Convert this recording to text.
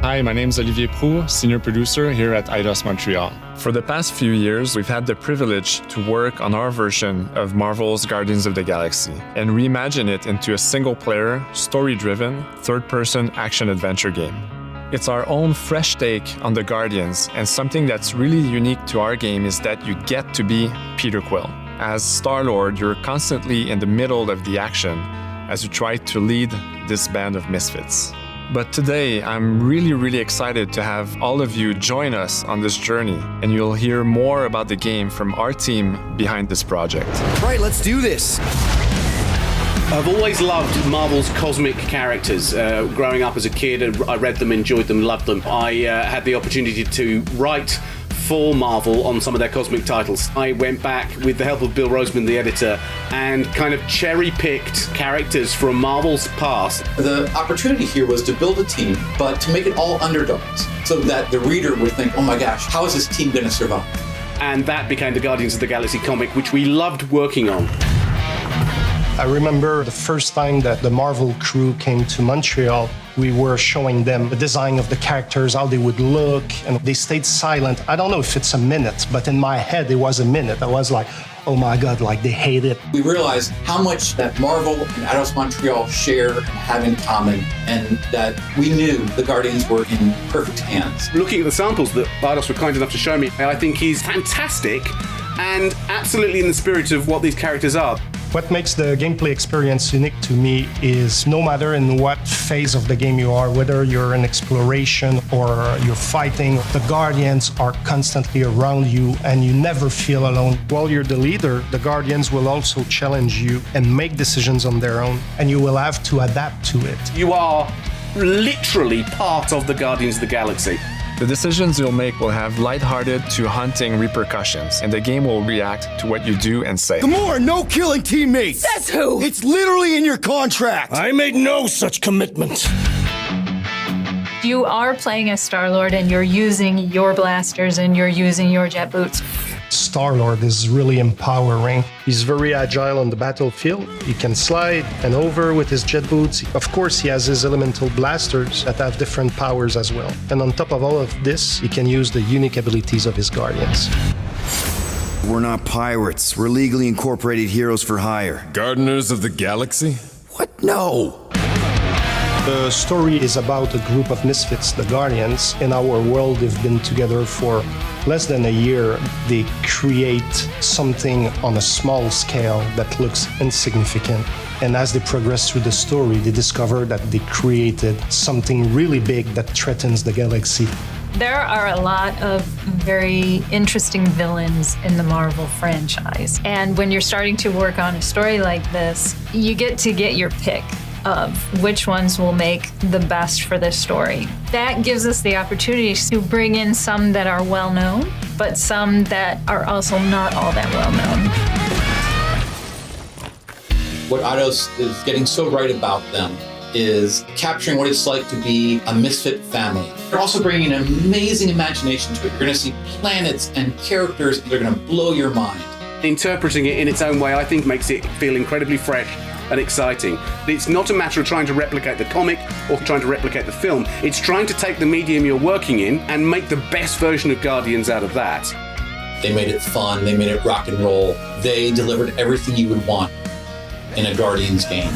Hi, my name is Olivier Proulx, senior producer here at Eidos Montréal. For the past few years, we've had the privilege to work on our version of Marvel's Guardians of the Galaxy and reimagine it into a single-player, story-driven, third-person action-adventure game. It's our own fresh take on the Guardians, and something that's really unique to our game is that you get to be Peter Quill. As Star-Lord, you're constantly in the middle of the action as you try to lead this band of misfits. But today, I'm really excited to have all of you join us on this journey, and you'll hear more about the game from our team behind this project. Right, let's do this. I've always loved Marvel's cosmic characters. Growing up as a kid, I read them, enjoyed them, loved them. I had the opportunity to write for Marvel on some of their cosmic titles. I went back with the help of Bill Roseman, the editor, and kind of cherry-picked characters from Marvel's past. The opportunity here was to build a team, but to make it all underdogs, so that the reader would think, oh my gosh, how is this team going to survive? And that became the Guardians of the Galaxy comic, which we loved working on. I remember the first time that the Marvel crew came to Montreal, we were showing them the design of the characters, how they would look, and they stayed silent. I don't know if it's a minute, but in my head, it was a minute. I was like, oh my God, like they hate it. We realized how much that Marvel and Eidos Montréal share and have in common, and that we knew the Guardians were in perfect hands. Looking at the samples that Eidos were kind enough to show me, I think he's fantastic and absolutely in the spirit of what these characters are. What makes the gameplay experience unique to me is no matter in what phase of the game you are, whether you're in exploration or you're fighting, the Guardians are constantly around you and you never feel alone. While you're the leader, the Guardians will also challenge you and make decisions on their own, and you will have to adapt to it. You are literally part of the Guardians of the Galaxy. The decisions you'll make will have lighthearted to haunting repercussions, and the game will react to what you do and say. Gamora, no killing teammates! Says who? It's literally in your contract! I made no such commitment. You are playing as Star-Lord and you're using your blasters and you're using your jet boots. Star-Lord is really empowering. He's very agile on the battlefield. He can slide and over with his jet boots. Of course, he has his elemental blasters that have different powers as well. And on top of all of this, he can use the unique abilities of his Guardians. We're not pirates. We're legally incorporated heroes for hire. Gardeners of the Galaxy? What? No! The story is about a group of misfits, the Guardians. In our world, they've been together for less than a year. They create something on a small scale that looks insignificant. And as they progress through the story, they discover that they created something really big that threatens the galaxy. There are a lot of very interesting villains in the Marvel franchise. And when you're starting to work on a story like this, you get to get your pick of which ones will make the best for this story. That gives us the opportunity to bring in some that are well known, but some that are also not all that well known. What Eidos is getting so right about them is capturing what it's like to be a misfit family. They're also bringing an amazing imagination to it. You're going to see planets and characters that are going to blow your mind. Interpreting it in its own way, I think, makes it feel incredibly fresh and exciting. It's not a matter of trying to replicate the comic or trying to replicate the film. It's trying to take the medium you're working in and make the best version of Guardians out of that. They made it fun. They made it rock and roll. They delivered everything you would want in a Guardians game.